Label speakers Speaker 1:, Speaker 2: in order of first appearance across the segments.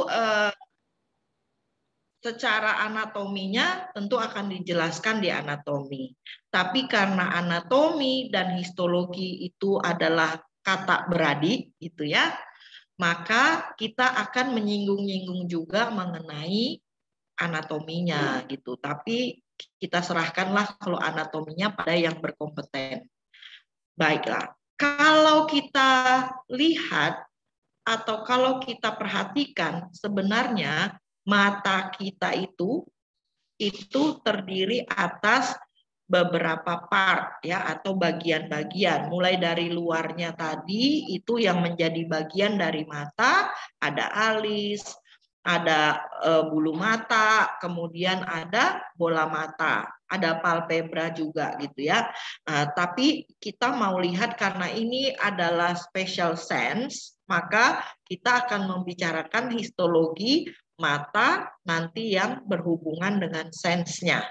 Speaker 1: tentu secara anatominya tentu akan dijelaskan di anatomi. Tapi karena anatomi dan histologi itu adalah kata beradik gitu ya, maka kita akan menyinggung-nyinggung juga mengenai anatominya gitu. Tapi kita serahkanlah kalau anatominya pada yang berkompeten. Baiklah, kalau kita lihat atau kalau kita perhatikan sebenarnya mata kita itu terdiri atas beberapa part ya atau bagian-bagian. Mulai dari luarnya tadi itu yang menjadi bagian dari mata, ada alis, ada bulu mata, kemudian ada bola mata, ada palpebra juga gitu ya. Tapi kita mau lihat karena ini adalah special sense, maka kita akan membicarakan histologi mata nanti yang berhubungan dengan sensenya.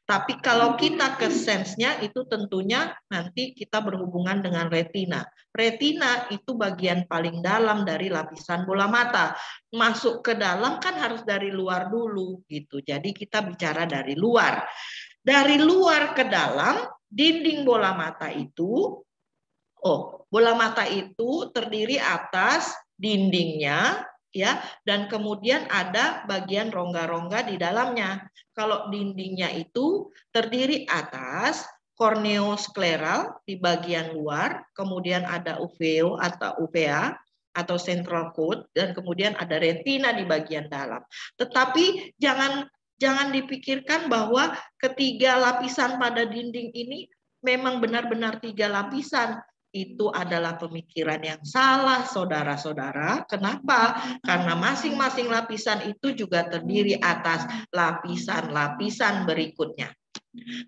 Speaker 1: Tapi kalau kita ke sensenya itu tentunya nanti kita berhubungan dengan retina. Retina itu bagian paling dalam dari lapisan bola mata. Masuk ke dalam kan harus dari luar dulu gitu. Jadi kita bicara dari luar. Dari luar ke dalam, dinding bola mata itu, bola mata itu terdiri atas dindingnya, ya, dan kemudian ada bagian rongga-rongga di dalamnya. Kalau dindingnya itu terdiri atas korneoskleral di bagian luar, kemudian ada uveo atau uvea atau central cord, dan kemudian ada retina di bagian dalam. Tetapi jangan dipikirkan bahwa ketiga lapisan pada dinding ini memang benar-benar 3 lapisan. Itu adalah pemikiran yang salah, saudara-saudara. Kenapa? Karena masing-masing lapisan itu juga terdiri atas lapisan-lapisan berikutnya.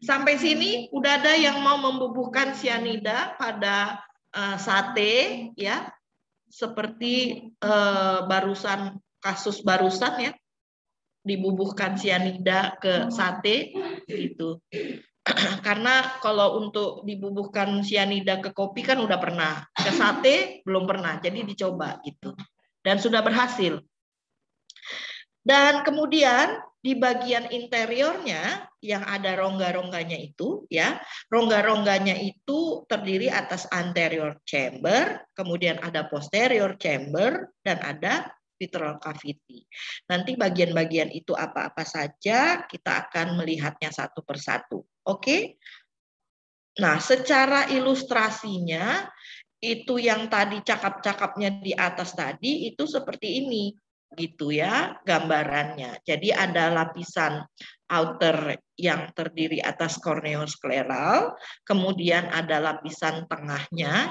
Speaker 1: Sampai sini udah ada yang mau membubuhkan sianida pada sate ya, seperti barusan kasus barusan ya, dibubuhkan sianida ke sate gitu. Karena kalau untuk dibubuhkan sianida ke kopi kan udah pernah, ke sate belum pernah, jadi dicoba gitu. Dan sudah berhasil. Dan kemudian di bagian interiornya yang ada rongga-rongganya itu ya, rongga-rongganya itu terdiri atas anterior chamber, kemudian ada posterior chamber dan ada vitreal cavity. Nanti bagian-bagian itu apa-apa saja kita akan melihatnya satu persatu. Oke? Nah, secara ilustrasinya itu yang tadi cakap-cakapnya di atas tadi itu seperti ini gitu ya gambarannya. Jadi ada lapisan outer yang terdiri atas korneoskleral, kemudian ada lapisan tengahnya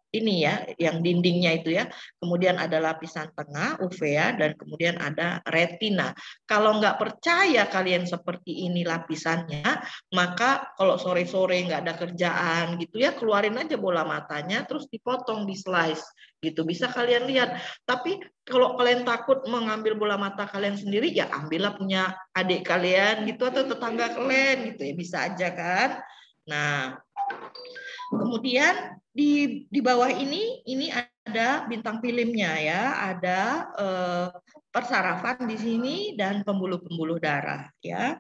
Speaker 1: ini ya, yang dindingnya itu ya, kemudian ada lapisan tengah, uvea, dan kemudian ada retina. Kalau nggak percaya kalian seperti ini lapisannya, maka kalau sore-sore nggak ada kerjaan gitu ya, keluarin aja bola matanya, terus dipotong, di slice gitu. Bisa kalian lihat. Tapi kalau kalian takut mengambil bola mata kalian sendiri, ya ambillah punya adik kalian gitu atau tetangga kalian gitu ya, bisa aja kan. Nah, kemudian di bawah ini ada bintang filmnya ya, ada persarafan di sini dan pembuluh-pembuluh darah ya.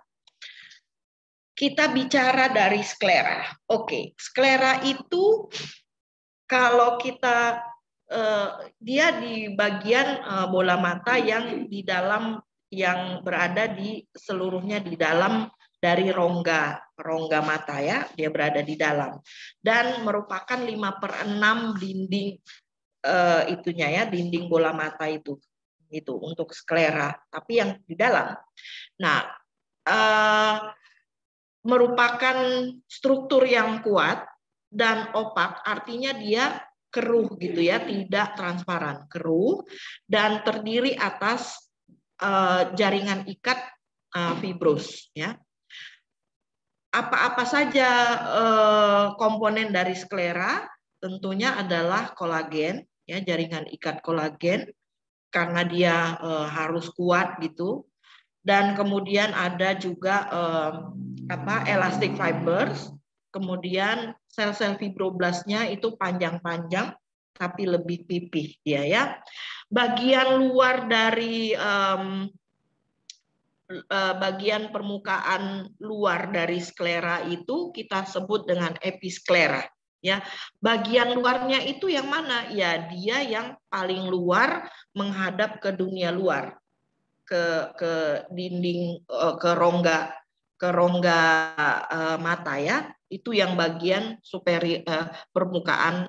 Speaker 1: Kita bicara dari sklera. Oke, sklera itu kalau kita dia di bagian bola mata yang di dalam, yang berada di seluruhnya di dalam dari rongga mata ya, dia berada di dalam dan merupakan 5/6 dinding itunya ya, dinding bola mata itu untuk sklera, tapi yang di dalam. Nah, merupakan struktur yang kuat dan opak, artinya dia keruh gitu ya, tidak transparan, keruh dan terdiri atas jaringan ikat fibros ya. Apa-apa saja komponen dari sklera? Tentunya adalah kolagen ya, jaringan ikat kolagen karena dia harus kuat gitu. Dan kemudian ada juga elastic fibers, kemudian sel-sel fibroblasnya itu panjang-panjang tapi lebih pipih dia ya. Bagian luar dari bagian permukaan luar dari sklera itu kita sebut dengan episklera. Ya, bagian luarnya itu yang mana? Ya, dia yang paling luar menghadap ke dunia luar, ke dinding, ke rongga mata ya. Itu yang bagian permukaan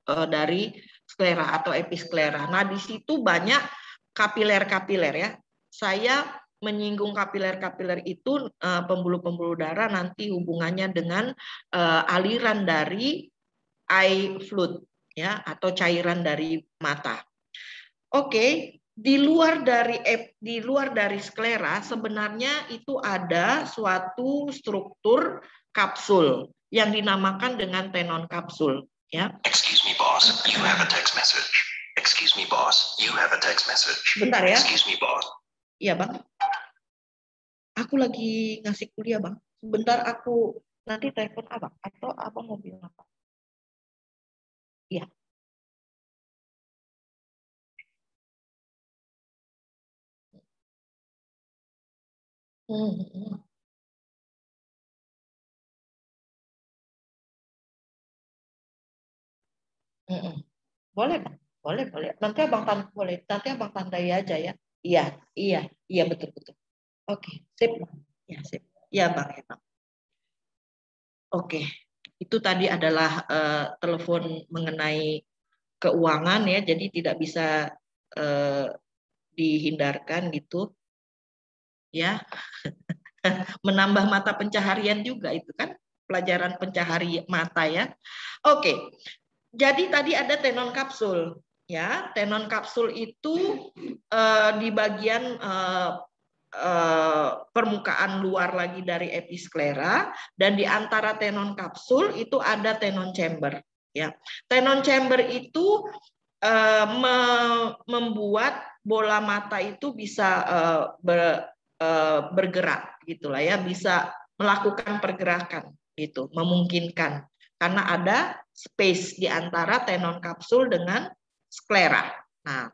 Speaker 1: dari sklera atau episklera. Nah, di situ banyak kapiler-kapiler ya. Saya menyinggung kapiler-kapiler itu, pembuluh-pembuluh darah nanti hubungannya dengan aliran dari eye fluid ya, atau cairan dari mata. Oke, di luar dari sklera sebenarnya itu ada suatu struktur kapsul yang dinamakan dengan tenon kapsul ya.
Speaker 2: Excuse me boss, you have a text message. Excuse me boss, you have a text message.
Speaker 1: Bentar ya.
Speaker 2: Excuse me boss.
Speaker 1: Iya bang, aku lagi ngasih kuliah bang. Sebentar aku nanti telepon abang atau abang mau bilang apa? Iya. Boleh bang, boleh. Nanti abang tandai aja ya. Iya betul. Oke, sip bang. Ya sip. Ya bang. Oke, itu tadi adalah telepon mengenai keuangan ya, jadi tidak bisa dihindarkan gitu ya. Menambah mata pencaharian juga itu kan, pelajaran pencahari mata ya. Oke, jadi tadi ada tenon kapsul ya. Tenon kapsul itu di bagian permukaan luar lagi dari episklera, dan di antara tenon kapsul itu ada tenon chamber ya. Tenon chamber itu membuat bola mata itu bisa bergerak gitulah ya, bisa melakukan pergerakan gitu, memungkinkan karena ada space di antara tenon kapsul dengan sklera. Nah,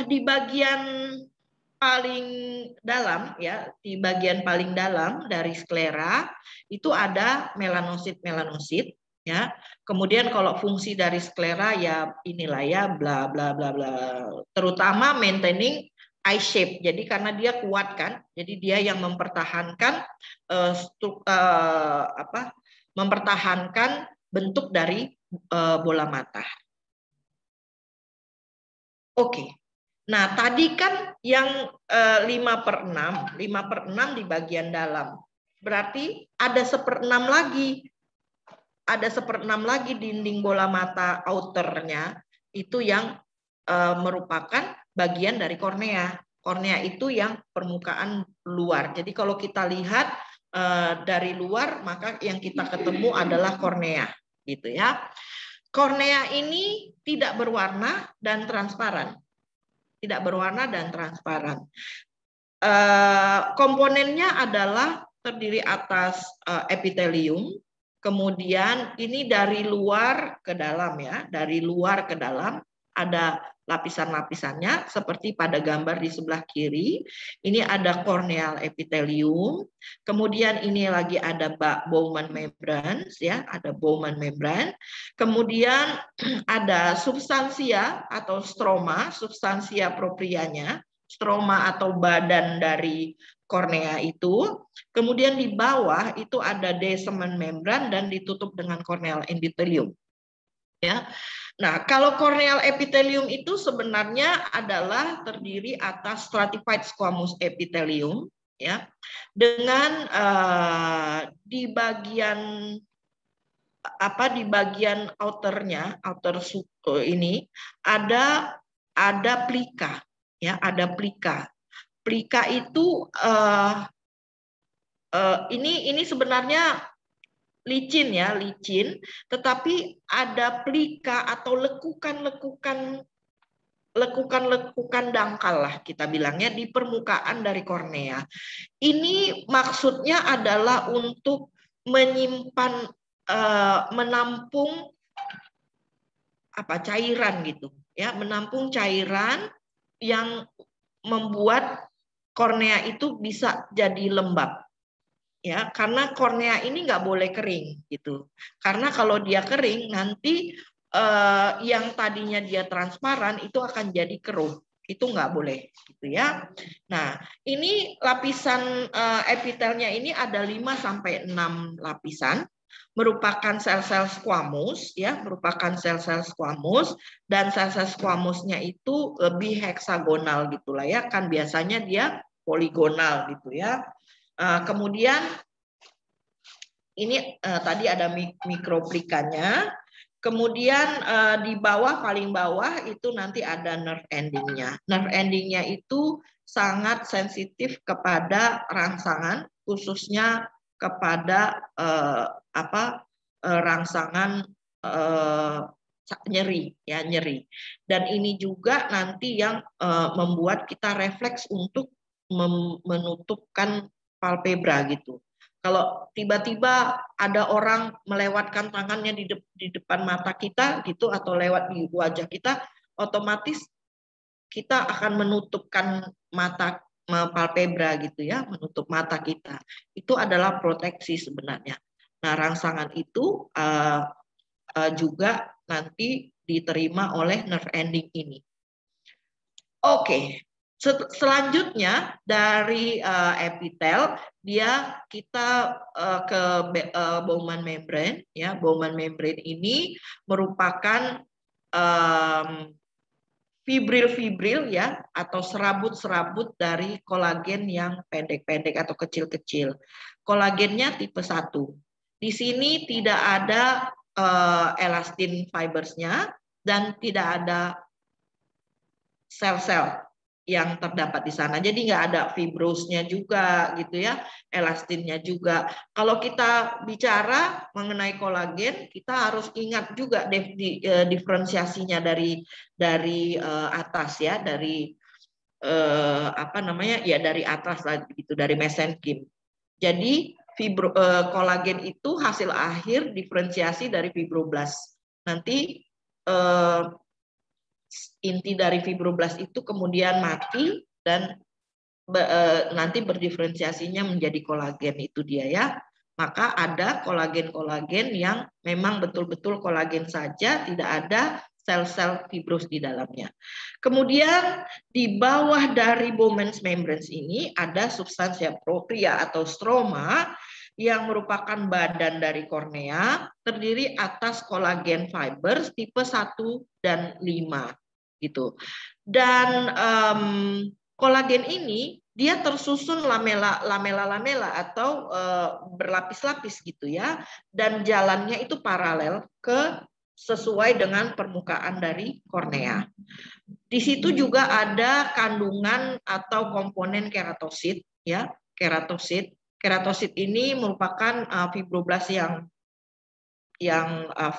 Speaker 1: di bagian paling dalam ya, di bagian paling dalam dari sklera itu ada melanosit ya. Kemudian kalau fungsi dari sklera ya inilah ya bla bla bla bla, terutama maintaining eye shape. Jadi karena dia kuat kan, jadi dia yang mempertahankan mempertahankan bentuk dari bola mata. Oke. Nah, tadi kan yang 5/6 di bagian dalam. Berarti ada 1/6 lagi. Ada 1/6 lagi dinding bola mata outernya itu yang merupakan bagian dari kornea. Kornea itu yang permukaan luar. Jadi kalau kita lihat dari luar, maka yang kita ketemu adalah kornea, gitu ya. Kornea ini tidak berwarna dan transparan. Tidak berwarna dan transparan. Komponennya adalah terdiri atas epitelium, kemudian ini dari luar ke dalam ya, dari luar ke dalam ada lapisan-lapisannya seperti pada gambar di sebelah kiri. Ini ada corneal epithelium, kemudian ini lagi ada Bowman membranes ya, ada Bowman membrane. Kemudian ada substansia atau stroma, substansia proprianya, stroma atau badan dari kornea itu. Kemudian di bawah itu ada descending membran dan ditutup dengan corneal endothelium. Ya. Nah, kalau corneal epithelium itu sebenarnya adalah terdiri atas stratified squamous epithelium ya. Dengan di bagian outernya, outer ini ada plika ya, ada plika. Plika itu ini sebenarnya licin ya, licin, tetapi ada plika atau lekukan-lekukan dangkal lah kita bilangnya di permukaan dari kornea. Ini maksudnya adalah untuk menyimpan, menampung cairan gitu, ya, menampung cairan yang membuat kornea itu bisa jadi lembab. Ya, karena kornea ini nggak boleh kering gitu. Karena kalau dia kering nanti yang tadinya dia transparan itu akan jadi keruh. Itu nggak boleh gitu ya. Nah, ini lapisan epitelnya ini ada 5 sampai 6 lapisan, merupakan sel-sel squamous ya, merupakan sel-sel squamous, dan sel-sel squamousnya itu lebih heksagonal gitulah ya, kan biasanya dia poligonal gitu ya. Kemudian ini tadi ada mikroplikanya. Kemudian di bawah, paling bawah itu nanti ada nerve endingnya. Nerve endingnya itu sangat sensitif kepada rangsangan, khususnya kepada rangsangan nyeri ya, nyeri. Dan ini juga nanti yang membuat kita refleks untuk menutupkan palpebra gitu. Kalau tiba-tiba ada orang melewatkan tangannya di depan mata kita gitu, atau lewat di wajah kita, otomatis kita akan menutupkan mata palpebra gitu ya, menutup mata kita. Itu adalah proteksi sebenarnya. Nah, rangsangan itu juga nanti diterima oleh nerve ending ini. Oke. Selanjutnya dari epitel kita ke Bowman membrane ya. Bowman membrane ini merupakan fibril-fibril ya, atau serabut-serabut dari kolagen yang pendek-pendek atau kecil-kecil. Kolagennya tipe 1. Di sini tidak ada elastin fibersnya dan tidak ada sel-sel yang terdapat di sana. Jadi nggak ada fibrosnya juga gitu ya, elastinnya juga. Kalau kita bicara mengenai kolagen, kita harus ingat juga diferensiasinya dari atas ya, dari dari atas lah gitu, dari mesenkim. Jadi kolagen itu hasil akhir diferensiasi dari fibroblast. Nanti inti dari fibroblast itu kemudian mati dan nanti berdiferensiasinya menjadi kolagen, itu dia ya. Maka ada kolagen-kolagen yang memang betul-betul kolagen saja, tidak ada sel-sel fibros di dalamnya. Kemudian di bawah dari Bowman's membranes ini ada substansia propria atau stroma yang merupakan badan dari kornea, terdiri atas kolagen fibers tipe 1 dan 5 gitu. Dan kolagen ini dia tersusun lamela atau berlapis-lapis gitu ya, dan jalannya itu paralel sesuai dengan permukaan dari kornea. Di situ juga ada kandungan atau komponen keratosit ya, keratosit. Keratosit ini merupakan fibroblast yang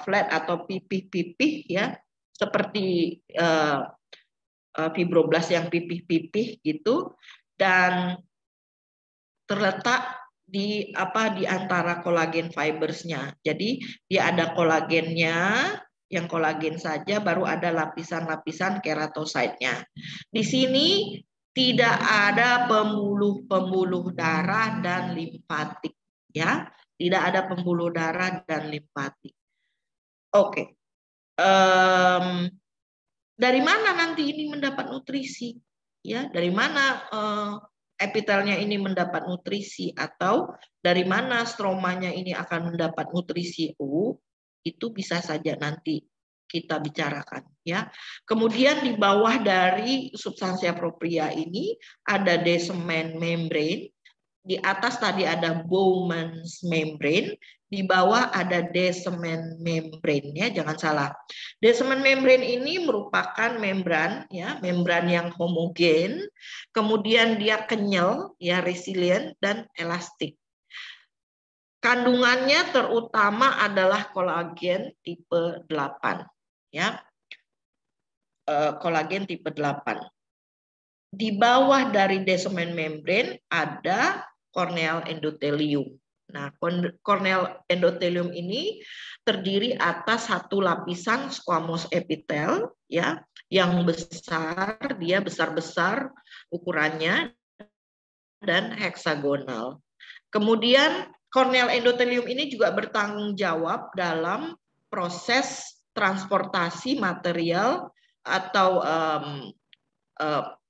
Speaker 1: flat atau pipih-pipih ya, seperti fibroblast yang pipih-pipih gitu, dan terletak di antara kolagen fibersnya. Jadi dia ada kolagennya, yang kolagen saja, baru ada lapisan-lapisan keratositnya. Di sini tidak ada pembuluh darah dan limfatik ya, tidak ada pembuluh darah dan limfatik. Oke. Dari mana nanti ini mendapat nutrisi? Ya, dari mana epitelnya ini mendapat nutrisi, atau dari mana stromanya ini akan mendapat nutrisi? Itu bisa saja nanti kita bicarakan ya. Kemudian di bawah dari substansia propria ini ada Descemet membrane. Di atas tadi ada Bowman's membrane, di bawah ada Descemet membrane ya, jangan salah. Descemet membrane ini merupakan membran ya, membran yang homogen, kemudian dia kenyal ya, resilient dan elastik. Kandungannya terutama adalah kolagen tipe 8 ya. Kolagen tipe 8. Di bawah dari Descemet membrane ada corneal endothelium Nah, corneal endothelium ini terdiri atas satu lapisan squamous epitel ya, yang besar, dia besar-besar ukurannya dan heksagonal. Kemudian corneal endothelium ini juga bertanggung jawab dalam proses transportasi material atau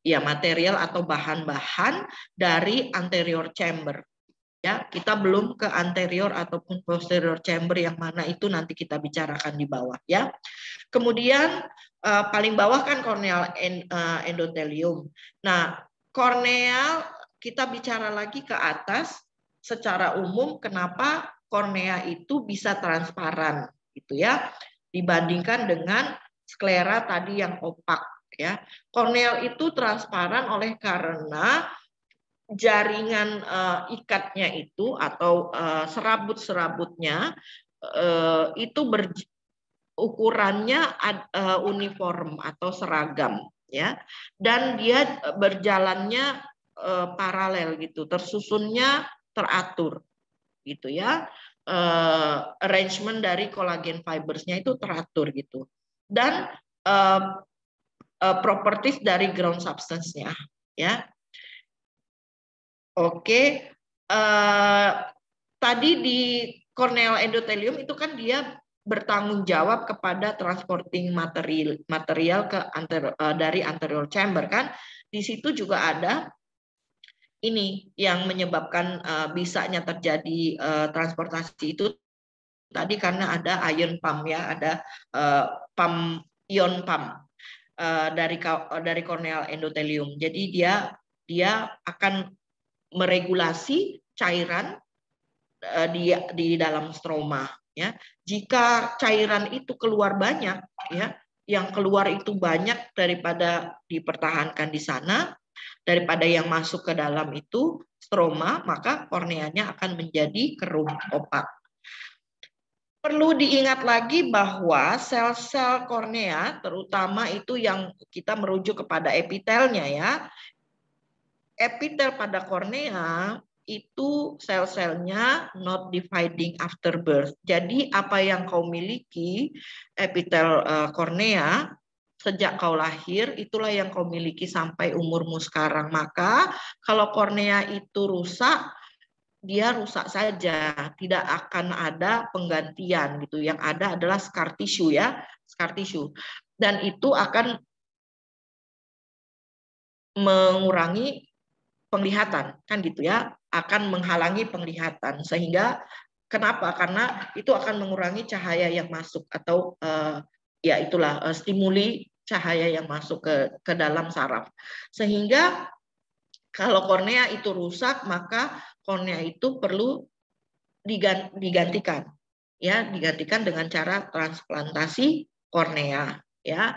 Speaker 1: material atau bahan-bahan dari anterior chamber. Ya, kita belum ke anterior ataupun posterior chamber, yang mana itu nanti kita bicarakan di bawah ya. Kemudian paling bawah kan corneal endothelium. Nah, korneal kita bicara lagi ke atas. Secara umum kenapa kornea itu bisa transparan gitu ya, dibandingkan dengan sklera tadi yang opak ya. Korneal itu transparan oleh karena jaringan ikatnya itu atau serabut-serabutnya itu ukurannya uniform atau seragam ya, dan dia berjalannya paralel gitu, tersusunnya teratur gitu ya. Arrangement dari kolagen fibersnya itu teratur gitu, dan properties dari ground substance-nya ya. Oke, tadi di corneal endothelium itu kan dia bertanggung jawab kepada transporting material ke dari anterior chamber kan. Di situ juga ada ini yang menyebabkan bisanya terjadi transportasi itu tadi karena ada ion pump ya, ada pump ion pump dari corneal endothelium. Jadi dia akan meregulasi cairan di dalam stroma ya. Jika cairan itu keluar banyak ya, yang keluar itu banyak daripada dipertahankan di sana, daripada yang masuk ke dalam itu stroma, maka korneanya akan menjadi keruh opak. Perlu diingat lagi bahwa sel-sel kornea, terutama itu yang kita merujuk kepada epitelnya ya, epitel pada kornea itu sel-selnya not dividing after birth. Jadi apa yang kau miliki epitel kornea sejak kau lahir, itulah yang kau miliki sampai umurmu sekarang. Maka kalau kornea itu rusak, dia rusak saja, tidak akan ada penggantian gitu. Yang ada adalah scar tissue ya, scar tissue. Dan itu akan mengurangi penglihatan kan gitu ya, akan menghalangi penglihatan. Sehingga kenapa? Karena itu akan mengurangi cahaya yang masuk atau ya itulah stimuli cahaya yang masuk ke dalam saraf. Sehingga kalau kornea itu rusak, maka kornea itu perlu digantikan ya, digantikan dengan cara transplantasi kornea ya.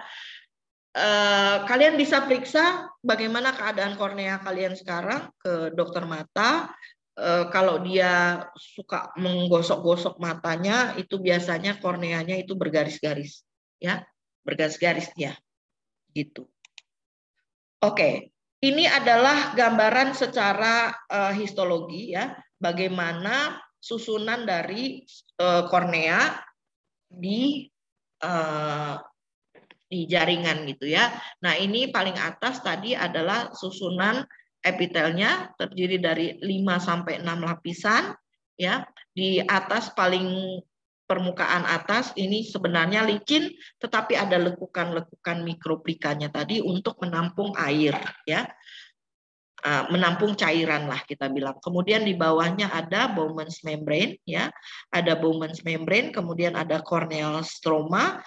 Speaker 1: Kalian bisa periksa bagaimana keadaan kornea kalian sekarang ke dokter mata. Kalau dia suka menggosok-gosok matanya, itu biasanya korneanya itu bergaris-garis, ya, bergaris-garis ya, gitu. Oke, ini adalah gambaran secara histologi ya, bagaimana susunan dari kornea di jaringan gitu ya. Nah, ini paling atas tadi adalah susunan epitelnya terdiri dari 5 sampai 6 lapisan ya. Di atas paling permukaan atas ini sebenarnya licin, tetapi ada lekukan-lekukan mikroplikanya tadi untuk menampung air ya. Menampung cairan lah kita bilang. Kemudian di bawahnya ada Bowman's membrane ya, ada Bowman's membrane, kemudian ada corneal stroma.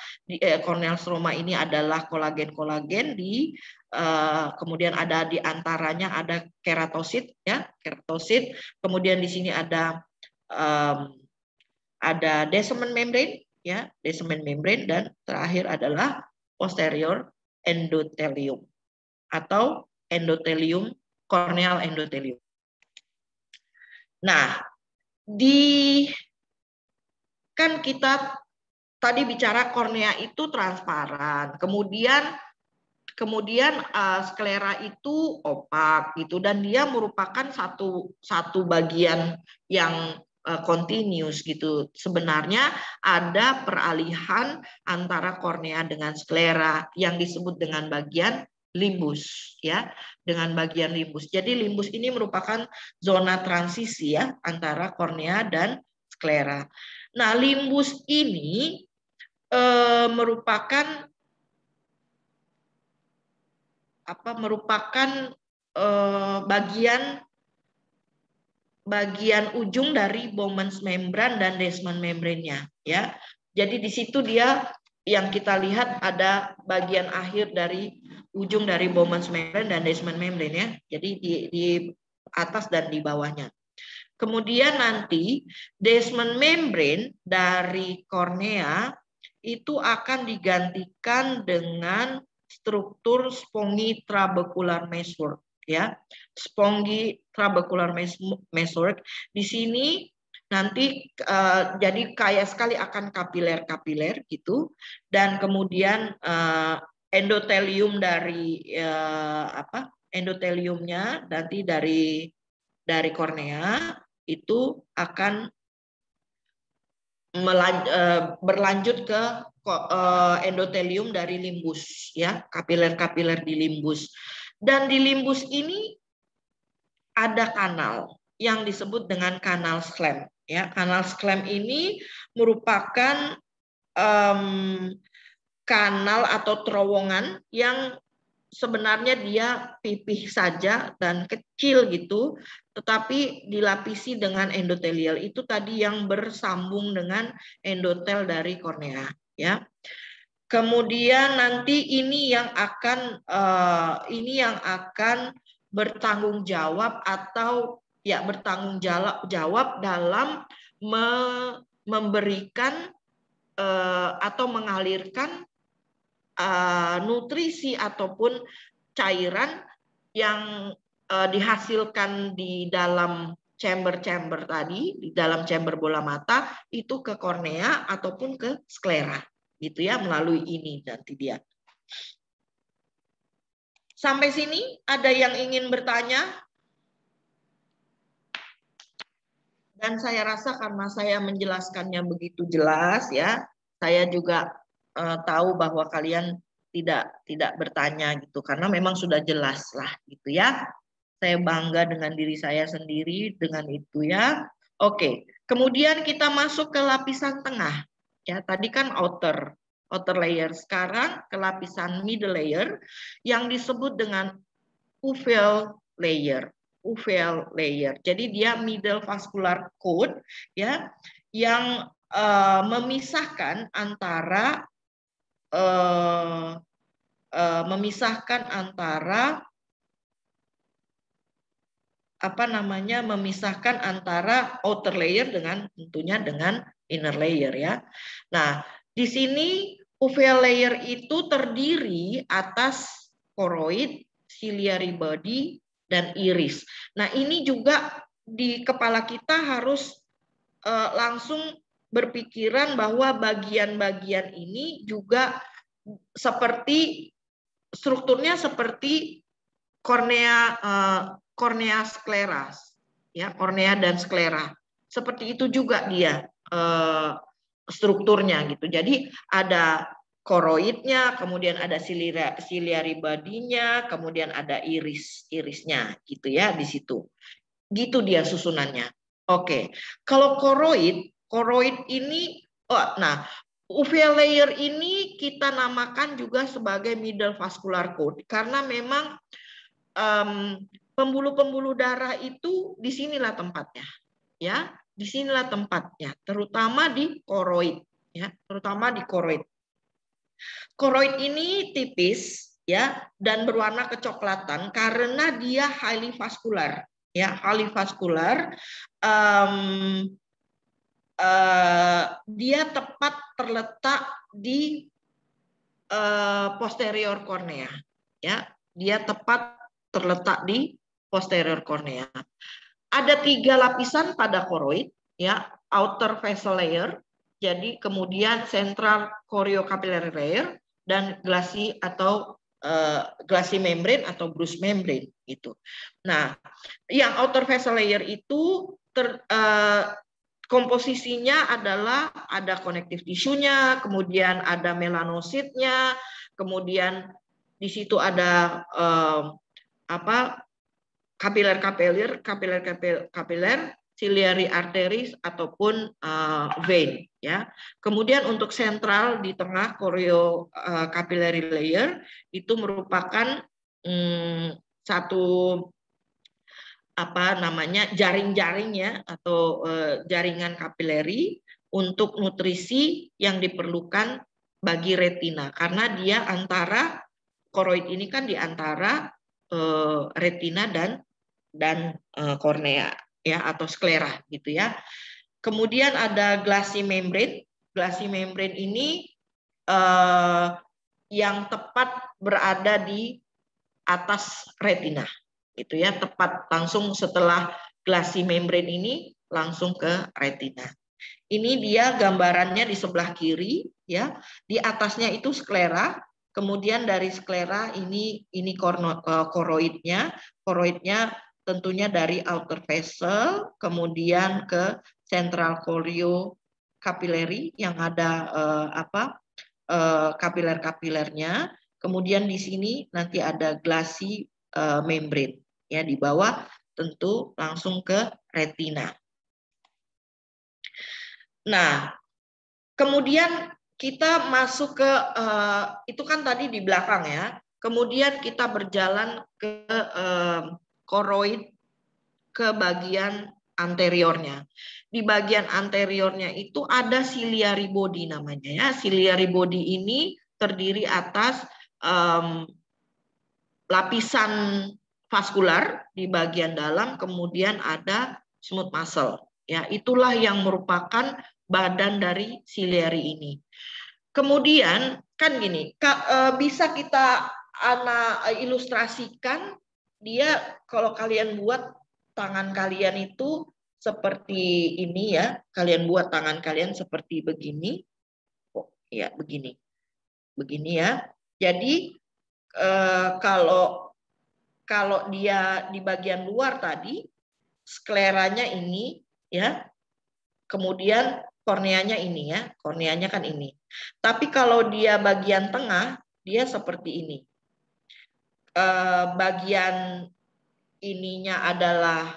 Speaker 1: Corneal stroma ini adalah kolagen di kemudian ada di antaranya ada keratosit ya, keratosit. Kemudian di sini ada Descemet membrane ya, Descemet membrane, dan terakhir adalah posterior endothelium atau endothelium, corneal endothelium. Nah, kan kita tadi bicara kornea itu transparan, kemudian sklera itu opak gitu, dan dia merupakan satu bagian yang continuous gitu. Sebenarnya ada peralihan antara kornea dengan sklera yang disebut dengan bagian limbus ya, dengan bagian limbus. Jadi limbus ini merupakan zona transisi ya antara kornea dan sklera. Nah, limbus ini merupakan bagian ujung dari Bowman's membran dan Descemet membrannya ya. Jadi di situ dia yang kita lihat ada bagian akhir dari ujung dari Bowman's membran dan Descemet membran ya. Jadi di atas dan di bawahnya. Kemudian nanti Descemet membran dari kornea itu akan digantikan dengan struktur spongy trabecular meshwork ya. Spongy trabecular meshwork di sini nanti jadi kaya sekali akan kapiler-kapiler gitu, dan kemudian endotelium dari endoteliumnya nanti dari kornea itu akan berlanjut ke endotelium dari limbus ya, kapiler-kapiler di limbus. Dan di limbus ini ada kanal yang disebut dengan kanal Schlemm ya. Kanal Schlemm ini merupakan kanal atau terowongan yang sebenarnya dia pipih saja dan kecil gitu, tetapi dilapisi dengan endotelial. Itu tadi yang bersambung dengan endotel dari kornea ya. Kemudian nanti ini yang akan bertanggung jawab atau ya bertanggung jawab dalam memberikan atau mengalirkan nutrisi ataupun cairan yang dihasilkan di dalam chamber tadi, di dalam chamber bola mata itu ke kornea ataupun ke sklera gitu ya, melalui ini nanti dia. Sampai sini ada yang ingin bertanya? Dan saya rasa karena saya menjelaskannya begitu jelas ya, saya juga tahu bahwa kalian tidak bertanya gitu, karena memang sudah jelas lah gitu ya. Saya bangga dengan diri saya sendiri dengan itu ya. Oke, kemudian kita masuk ke lapisan tengah. Ya, tadi kan outer layer. Sekarang ke lapisan middle layer yang disebut dengan uveal layer. Uveal layer. Jadi dia middle vascular coat ya, yang memisahkan antara memisahkan antara outer layer dengan tentunya dengan inner layer ya. Nah, di sini uveal layer itu terdiri atas choroid, ciliary body, dan iris. Nah, ini juga di kepala kita harus langsung berpikiran bahwa bagian-bagian ini juga seperti strukturnya seperti kornea sklera, ya, kornea dan sklera. Seperti itu juga dia strukturnya gitu. Jadi ada choroidnya, kemudian ada ciliary body-nya, kemudian ada irisnya gitu ya di situ. Gitu dia susunannya. Oke. Kalau choroid ini uveal layer ini kita namakan juga sebagai middle vascular coat karena memang pembuluh-pembuluh darah itu disinilah tempatnya, ya, disinilah tempatnya, terutama di choroid, ya, terutama di choroid. Choroid ini tipis, ya, dan berwarna kecoklatan karena dia highly vascular, ya, highly vascular. Dia tepat terletak di posterior cornea, ya, dia tepat terletak di posterior cornea. Ada 3 lapisan pada choroid, ya, outer vessel layer, jadi kemudian central choriocapillary layer dan glassy atau glassy membrane atau Bruch's membrane itu. Nah, yang outer vessel layer itu komposisinya adalah ada konektif tisunya, kemudian ada melanositnya, kemudian di situ ada kapiler, ciliary arteries ataupun vein, ya. Kemudian untuk sentral di tengah choreo capillary layer itu merupakan satu jaring-jaring ya, atau jaringan kapileri untuk nutrisi yang diperlukan bagi retina, karena dia antara koroid ini kan di antara retina dan kornea ya, atau sklera gitu ya. Kemudian ada glassy membrane. Glassy membrane ini yang tepat berada di atas retina gitu ya, tepat langsung setelah glassy membrane ini langsung ke retina. Ini dia gambarannya di sebelah kiri ya. Di atasnya itu sklera, kemudian dari sklera ini koroidnya. Koroidnya tentunya dari outer vessel, kemudian ke central choreo capillary yang ada kapiler-kapilernya. Kemudian di sini nanti ada glassy membrane ya, di bawah tentu langsung ke retina. Nah, kemudian kita masuk ke itu kan tadi di belakang ya. Kemudian kita berjalan ke koroid ke bagian anteriornya. Di bagian anteriornya itu ada ciliary body namanya ya. Ciliary body ini terdiri atas lapisan vaskular di bagian dalam, kemudian ada smooth muscle. Ya, itulah yang merupakan badan dari ciliary ini. Kemudian kan gini, bisa kita ilustrasikan dia, kalau kalian buat tangan kalian itu seperti ini ya, kalian buat tangan kalian seperti begini, ya begini ya. Jadi kalau dia di bagian luar tadi, skleranya ini ya, kemudian korneanya ini ya, korneanya kan ini. Tapi kalau dia bagian tengah, dia seperti ini. Bagian ininya adalah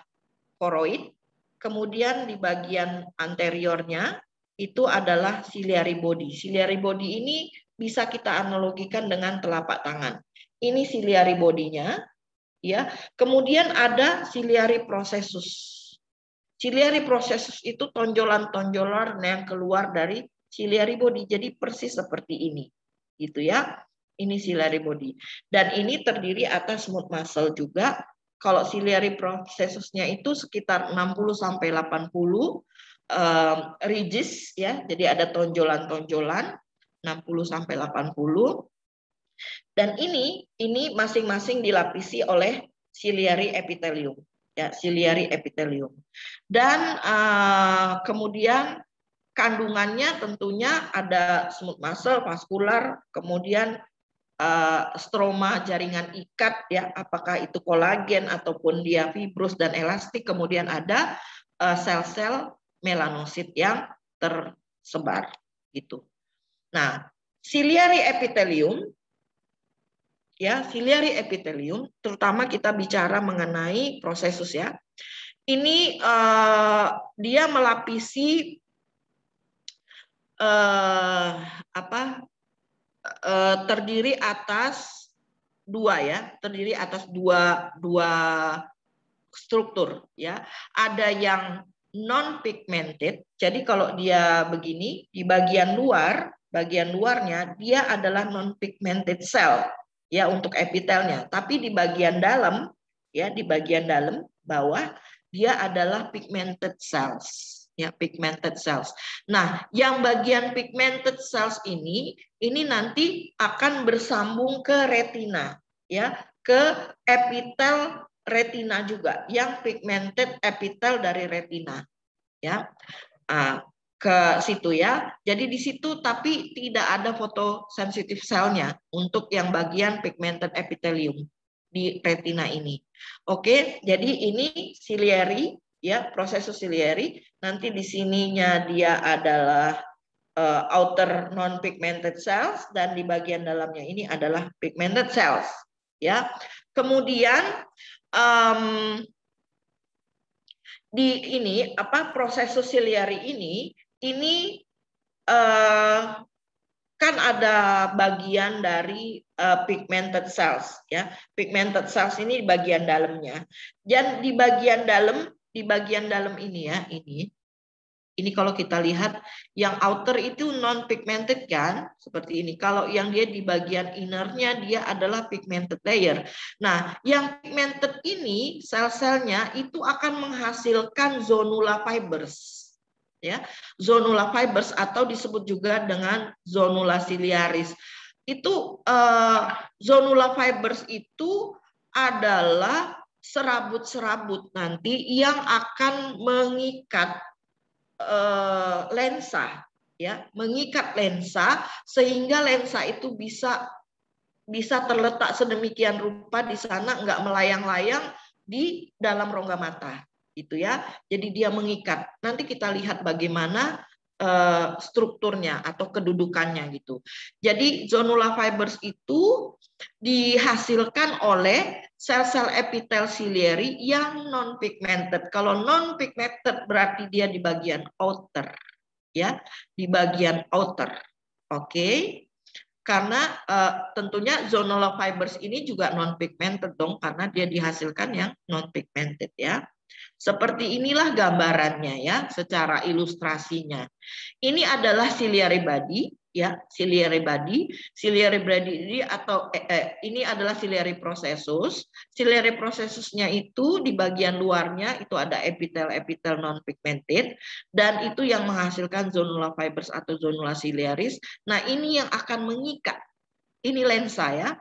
Speaker 1: koroid, kemudian di bagian anteriornya itu adalah ciliary body. Ciliary body ini bisa kita analogikan dengan telapak tangan. Ini ciliary body-nya, ya. Kemudian ada ciliary processus. Ciliary processus itu tonjolan-tonjolan yang keluar dari ciliary body, jadi persis seperti ini, gitu ya. Ini ciliary body, dan ini terdiri atas smooth muscle juga. Kalau ciliary processusnya itu sekitar 60-80 ridges ya, jadi ada tonjolan-tonjolan 60-80. Dan ini masing-masing dilapisi oleh ciliary epithelium ya, ciliary epithelium. Dan kemudian kandungannya tentunya ada smooth muscle, vaskular, kemudian stroma, jaringan ikat ya, apakah itu kolagen ataupun dia fibrus dan elastik, kemudian ada sel-sel melanosit yang tersebar gitu. Nah, ciliary epithelium ya, ciliary epithelium, terutama kita bicara mengenai prosesus ya. Ini dia melapisi terdiri atas dua struktur ya. Ada yang non pigmented. Jadi kalau dia begini, di bagian luarnya dia adalah non pigmented cell ya untuk epitelnya, tapi di bagian dalam ya, di bagian dalam bawah dia adalah pigmented cells ya, pigmented cells. Nah, yang bagian pigmented cells ini nanti akan bersambung ke retina ya, ke epitel retina juga, yang pigmented epitel dari retina ya. Ke situ ya. Jadi di situ tapi tidak ada fotosensitif selnya untuk yang bagian pigmented epithelium di retina ini. Oke, jadi ini ciliary ya, prosesus ciliary. Nanti di sininya dia adalah outer non-pigmented cells, dan di bagian dalamnya ini adalah pigmented cells, ya. Kemudian di ini prosesus ciliary ini kan ada bagian dari pigmented cells, ya. Pigmented cells ini di bagian dalamnya, dan di bagian dalam ini, ya, ini kalau kita lihat yang outer itu non pigmented kan, seperti ini. Kalau yang dia di bagian innernya dia adalah pigmented layer. Nah, yang pigmented ini sel-selnya itu akan menghasilkan zonula fibers. Ya, zonula fibers atau disebut juga dengan zonula ciliaris. Itu zonula fibers itu adalah serabut-serabut nanti yang akan mengikat lensa, ya, mengikat lensa sehingga lensa itu bisa terletak sedemikian rupa di sana, nggak melayang-layang di dalam rongga mata, gitu ya. Jadi dia mengikat. Nanti kita lihat bagaimana strukturnya atau kedudukannya gitu. Jadi zonula fibers itu dihasilkan oleh sel-sel epitel ciliary yang non pigmented. Kalau non pigmented berarti dia di bagian outer, ya, di bagian outer. Oke. Karena tentunya zonula fibers ini juga non pigmented dong, karena dia dihasilkan yang non pigmented, ya. Seperti inilah gambarannya, ya, secara ilustrasinya. Ini adalah ciliary body, ya, ciliary body. Ciliary body ini atau ini adalah ciliary processus. Ciliary processusnya itu di bagian luarnya itu ada epitel non pigmented, dan itu yang menghasilkan zonula fibers atau zonula ciliaris. Nah, ini yang akan mengikat. Ini lensa, ya.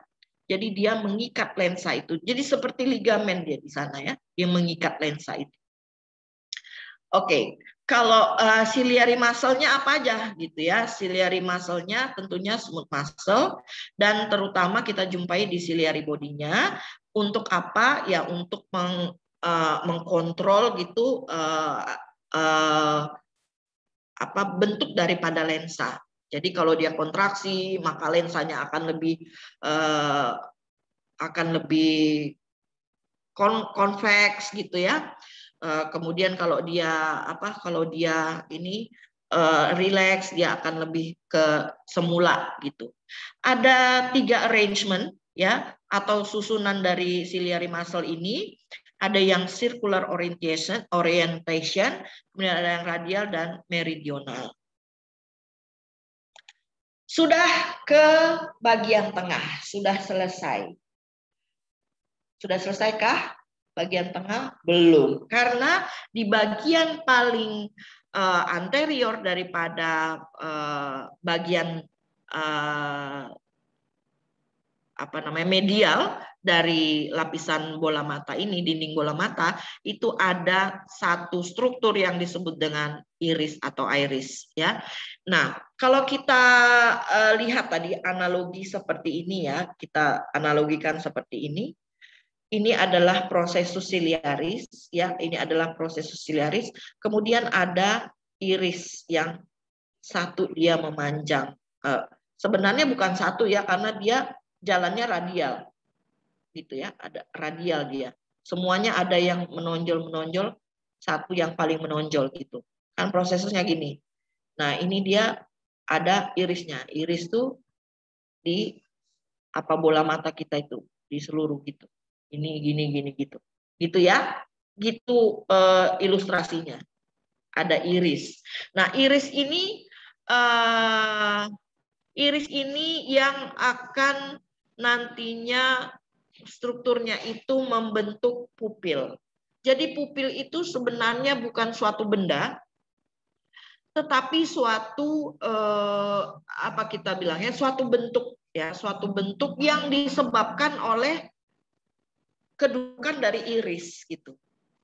Speaker 1: Jadi dia mengikat lensa itu. Jadi seperti ligamen dia di sana, ya, yang mengikat lensa itu. Oke, kalau ciliary muscle-nya apa aja gitu, ya. Ciliary muscle-nya tentunya smooth muscle, dan terutama kita jumpai di ciliary body-nya. Untuk apa? Ya, untuk mengkontrol gitu bentuk daripada lensa. Jadi kalau dia kontraksi, maka lensanya akan lebih konveks gitu, ya. Kemudian kalau dia ini relax, dia akan lebih ke semula gitu. Ada 3 arrangement, ya, atau susunan dari ciliary muscle ini. Ada yang circular orientation, kemudian ada yang radial dan meridional. Sudah ke bagian tengah, sudah selesai. Sudah selesaikah bagian tengah? Belum, karena di bagian paling anterior daripada bagian medial dari lapisan bola mata ini, dinding bola mata, itu ada satu struktur yang disebut dengan iris atau iris, ya. Nah, kalau kita lihat tadi analogi seperti ini, ya, kita analogikan seperti ini. Ini adalah prosesus ciliaris, ya. Ini adalah prosesus ciliaris. Kemudian ada iris yang satu, dia memanjang. Sebenarnya bukan satu, ya, karena dia jalannya radial, gitu, ya. Ada radial dia. Semuanya ada yang menonjol, satu yang paling menonjol gitu. Kan prosesnya gini. Nah, ini dia ada irisnya. Iris tuh di bola mata kita itu, di seluruh gitu. Ini gini gitu. Gitu, ya. Gitu ilustrasinya. Ada iris. Nah, iris ini yang akan nantinya strukturnya itu membentuk pupil. Jadi pupil itu sebenarnya bukan suatu benda, tetapi suatu suatu bentuk, ya, suatu bentuk yang disebabkan oleh kedudukan dari iris gitu.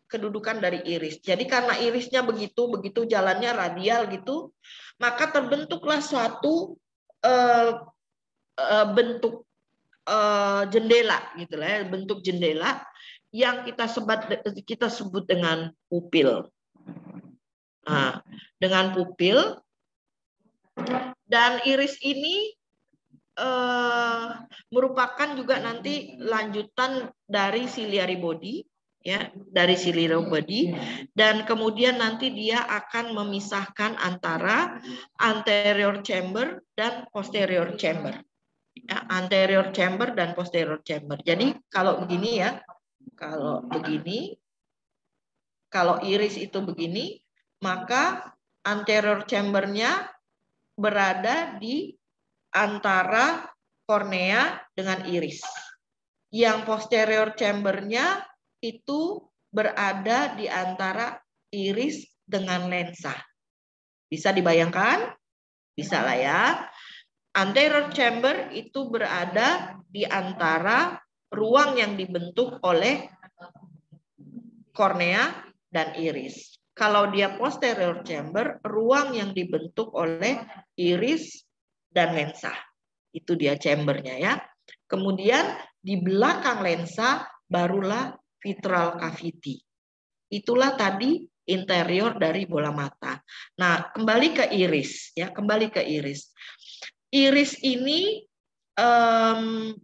Speaker 1: Kedudukan dari iris. Jadi karena irisnya begitu jalannya radial gitu, maka terbentuklah suatu bentuk jendela gitu lah, ya, bentuk jendela yang kita sebut dengan pupil. Nah, dengan pupil, dan iris ini merupakan juga nanti lanjutan dari ciliary body, ya, dari ciliary body, dan kemudian nanti dia akan memisahkan antara anterior chamber dan posterior chamber, ya, anterior chamber dan posterior chamber. Jadi kalau begini ya, kalau begini, kalau iris itu begini, maka anterior chambernya berada di antara kornea dengan iris. Yang posterior chambernya itu berada di antara iris dengan lensa. Bisa dibayangkan? Bisa lah ya. Anterior chamber itu berada di antara ruang yang dibentuk oleh kornea dan iris. Kalau dia posterior chamber, ruang yang dibentuk oleh iris dan lensa. Itu dia chambernya ya. Kemudian di belakang lensa barulah vitreal cavity. Itulah tadi interior dari bola mata. Nah, kembali ke iris ya, kembali ke iris. Iris ini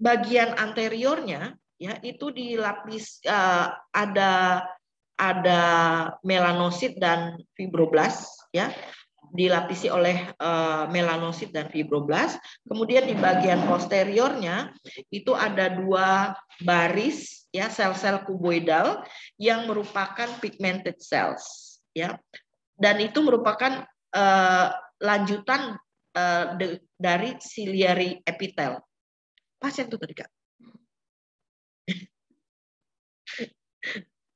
Speaker 1: bagian anteriornya ya itu dilapis ada melanosit dan fibroblast ya, dilapisi oleh melanosit dan fibroblast. Kemudian di bagian posteriornya itu ada dua baris ya, sel-sel kuboidal yang merupakan pigmented cells ya. Dan itu merupakan lanjutan dari ciliary epithel. Pasien tuh tadi Kak.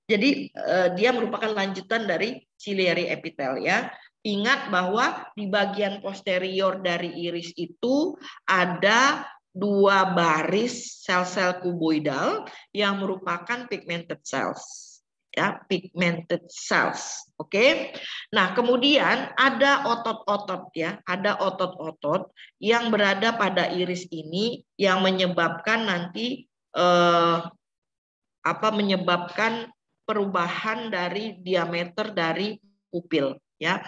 Speaker 1: Jadi dia merupakan lanjutan dari ciliary epithel ya. Ingat bahwa di bagian posterior dari iris itu ada dua baris sel-sel kuboidal yang merupakan pigmented cells. Ya, pigmented cells. Oke. Nah, kemudian ada otot-otot ya, ada otot-otot yang berada pada iris ini yang menyebabkan nanti menyebabkan perubahan dari diameter dari pupil ya.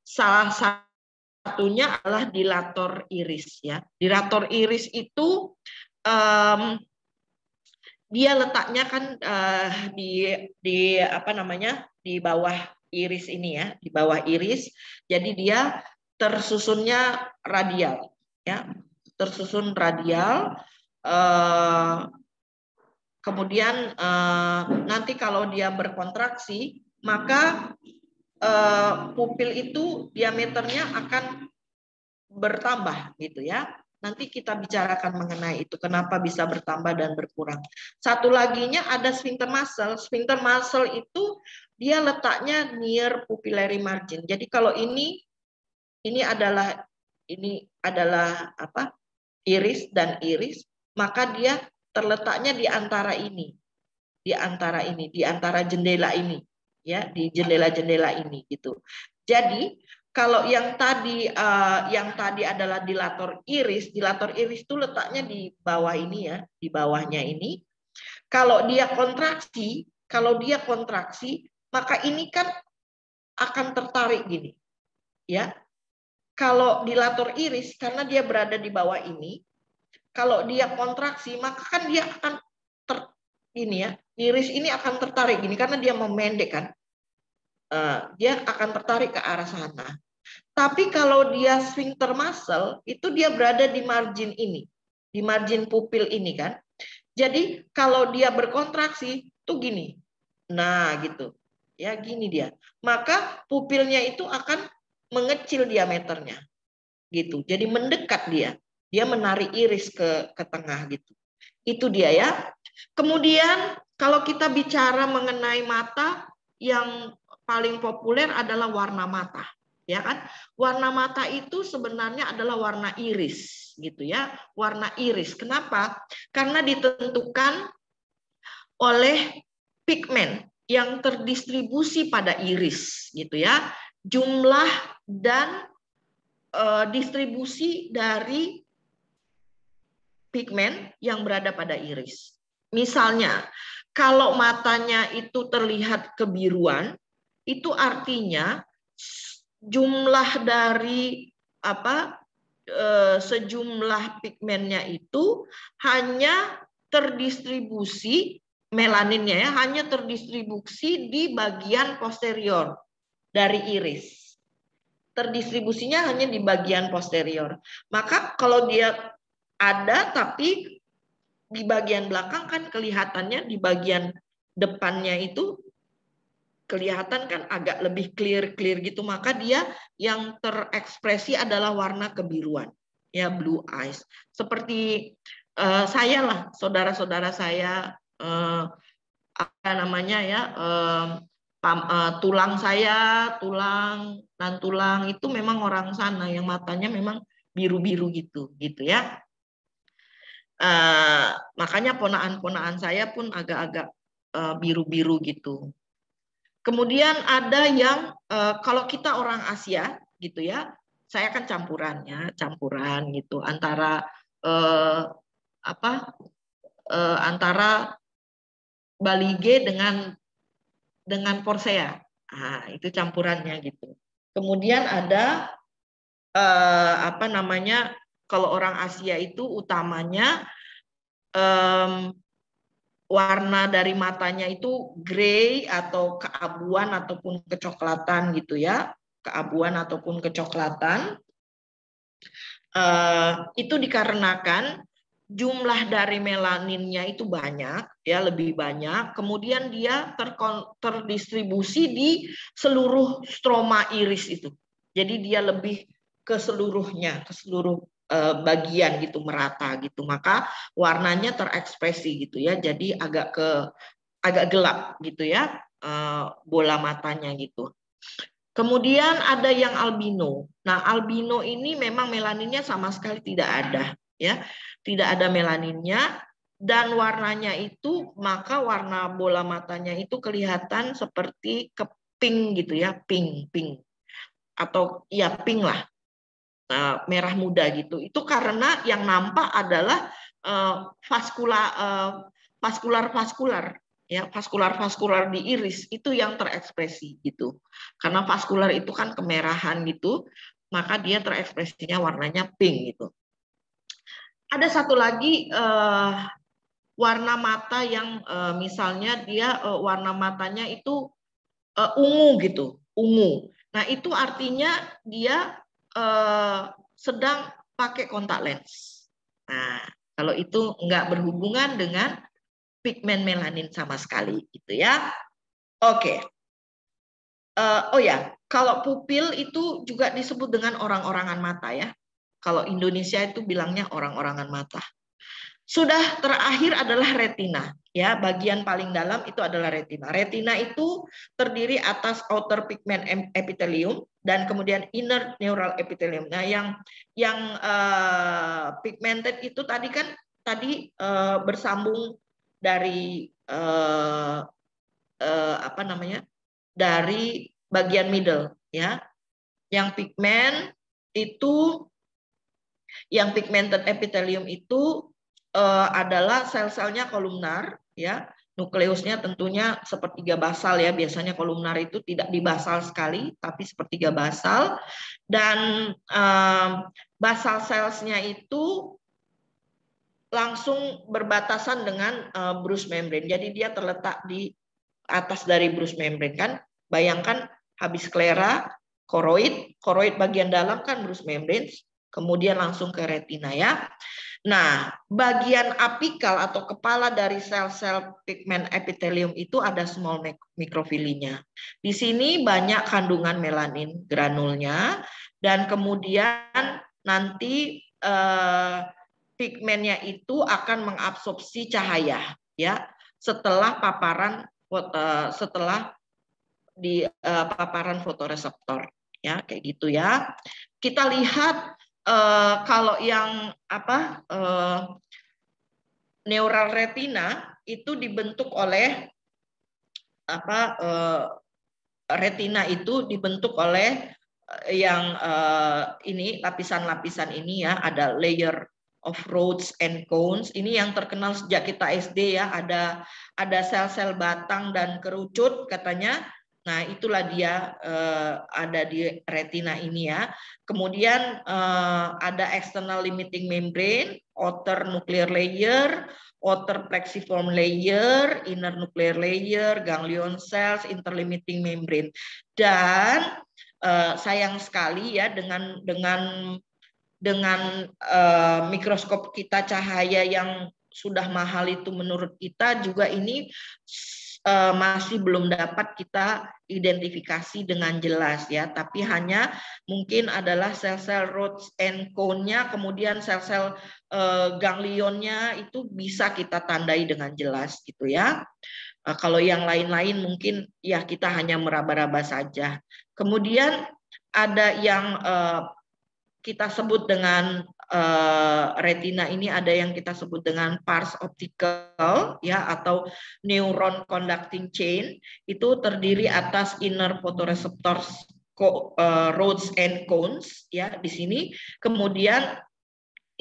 Speaker 1: Salah satunya adalah dilator iris ya. Dilator iris itu dia letaknya kan di bawah iris ini ya, di bawah iris. Jadi dia tersusunnya radial ya, tersusun radial. Kemudian nanti kalau dia berkontraksi, maka pupil itu diameternya akan bertambah gitu ya. Nanti kita bicarakan mengenai itu, kenapa bisa bertambah dan berkurang. Satu laginya ada sphincter muscle. Sphincter muscle itu dia letaknya near pupillary margin. Jadi kalau ini adalah apa? Iris dan iris, maka dia terletaknya di antara ini, di antara jendela ini, ya, di jendela-jendela ini gitu. Jadi kalau yang tadi adalah dilator iris itu letaknya di bawah ini ya, di bawahnya ini. Kalau dia kontraksi, maka ini kan akan tertarik gini, ya. Kalau dilator iris karena dia berada di bawah ini, kalau dia kontraksi maka kan dia akan iris ini akan tertarik gini karena dia memendek kan. Dia akan tertarik ke arah sana. Tapi kalau dia sphincter muscle, itu dia berada di margin ini, di margin pupil ini kan. Jadi kalau dia berkontraksi, tuh gini. Nah gitu, ya gini dia. Maka pupilnya itu akan mengecil diameternya, gitu. Jadi mendekat dia menarik iris ke tengah gitu. Itu dia ya. Kemudian kalau kita bicara mengenai mata, yang paling populer adalah warna mata, ya kan? Warna mata itu sebenarnya adalah warna iris, gitu ya. Warna iris. Kenapa? Karena ditentukan oleh pigmen yang terdistribusi pada iris, gitu ya. Jumlah dan distribusi dari pigmen yang berada pada iris. Misalnya, kalau matanya itu terlihat kebiruan, itu artinya jumlah dari sejumlah pigmennya itu hanya terdistribusi, melaninnya ya, hanya terdistribusi di bagian posterior dari iris. Terdistribusinya hanya di bagian posterior. Maka kalau dia ada tapi di bagian belakang kan kelihatannya di bagian depannya itu kelihatan kan agak lebih clear gitu, maka dia yang terekspresi adalah warna kebiruan, ya, blue eyes. Seperti saya lah, saudara-saudara saya apa namanya ya, tulang saya, tulang dan tulang itu memang orang sana yang matanya memang biru-biru gitu ya. Makanya ponaan-ponaan saya pun agak-agak biru-biru gitu. Kemudian ada yang kalau kita orang Asia gitu ya, saya kan campuran gitu antara antara Balige dengan Persea. Itu campurannya gitu. Kemudian ada kalau orang Asia itu utamanya warna dari matanya itu grey atau keabuan ataupun kecoklatan gitu ya, keabuan ataupun kecoklatan. Itu dikarenakan jumlah dari melaninnya itu banyak, ya, lebih banyak. Kemudian dia terdistribusi di seluruh stroma iris itu. Jadi dia lebih ke seluruhnya, ke seluruh bagian gitu, merata gitu. Maka warnanya terekspresi gitu ya. Jadi agak gelap gitu ya, bola matanya gitu. Kemudian ada yang albino. Nah, albino ini memang melaninnya sama sekali tidak ada, ya. Tidak ada melaninnya dan warnanya itu, maka warna bola matanya itu kelihatan seperti ke pink gitu ya, pink atau ya pink lah. Merah muda gitu. Itu karena yang nampak adalah vaskular ya, vaskular di iris itu yang terekspresi gitu. Karena vaskular itu kan kemerahan gitu, maka dia terekspresinya warnanya pink gitu. Ada satu lagi warna mata yang misalnya dia warna matanya itu ungu gitu, ungu. Nah, itu artinya dia sedang pakai kontak lens. Nah, kalau itu nggak berhubungan dengan pigmen melanin sama sekali, gitu ya. Oke. Oh ya, kalau pupil itu juga disebut dengan orang-orangan mata ya. Kalau Indonesia itu bilangnya orang-orangan mata. Sudah terakhir adalah retina, ya, bagian paling dalam itu adalah retina. Retina itu terdiri atas outer pigment epithelium dan kemudian inner neural epithelium. Nah, yang pigmented itu tadi bersambung dari dari bagian middle, ya. Yang pigmented epithelium itu adalah sel-selnya kolumnar, ya. Nukleusnya tentunya sepertiga basal ya. Biasanya kolumnar itu tidak dibasal sekali, tapi sepertiga basal. Dan basal cellsnya itu langsung berbatasan dengan Bruch's membrane. Jadi dia terletak di atas dari Bruch's membrane kan. Bayangkan habis sklera, koroid bagian dalam kan Bruch's membrane, kemudian langsung ke retina ya. Nah, bagian apikal atau kepala dari sel-sel pigmen epithelium itu ada small mikrofilinya. Di sini banyak kandungan melanin granulnya dan kemudian nanti pigmennya itu akan mengabsorpsi cahaya ya setelah di paparan fotoreseptor ya, kayak gitu ya. Kita lihat kalau yang neural retina itu dibentuk oleh retina itu dibentuk oleh yang ini lapisan-lapisan ini ya, ada layer of rods and cones. Ini yang terkenal sejak kita SD ya, ada sel-sel batang dan kerucut katanya. Nah, itulah dia ada di retina ini ya. Kemudian ada external limiting membrane, outer nuclear layer, outer plexiform layer, inner nuclear layer, ganglion cells, interlimiting membrane. Dan sayang sekali ya dengan mikroskop kita cahaya yang sudah mahal itu menurut kita juga ini masih belum dapat kita identifikasi dengan jelas ya, tapi hanya mungkin adalah sel-sel rods and cone-nya, kemudian sel-sel ganglionnya itu bisa kita tandai dengan jelas gitu ya. Kalau yang lain-lain mungkin ya kita hanya meraba-raba saja. Kemudian ada yang kita sebut dengan retina ini, ada yang kita sebut dengan pars optical ya, atau neuron conducting chain. Itu terdiri atas inner photoreceptors, rods and cones ya di sini. Kemudian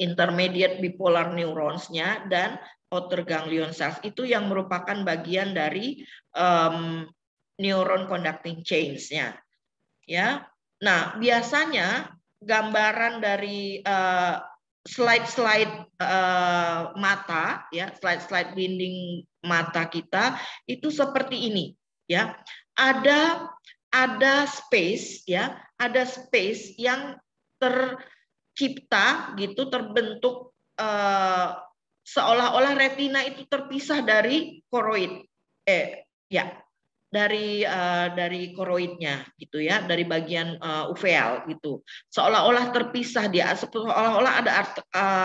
Speaker 1: intermediate bipolar neurons-nya dan outer ganglion cells itu yang merupakan bagian dari neuron conducting chains-nya ya. Nah, biasanya gambaran dari slide-slide mata ya, slide-slide dinding mata kita itu seperti ini ya. Ada space ya, ada space yang tercipta gitu, terbentuk seolah-olah retina itu terpisah dari koroid. Dari koroidnya gitu ya, dari bagian uveal gitu, seolah-olah terpisah dia, seolah-olah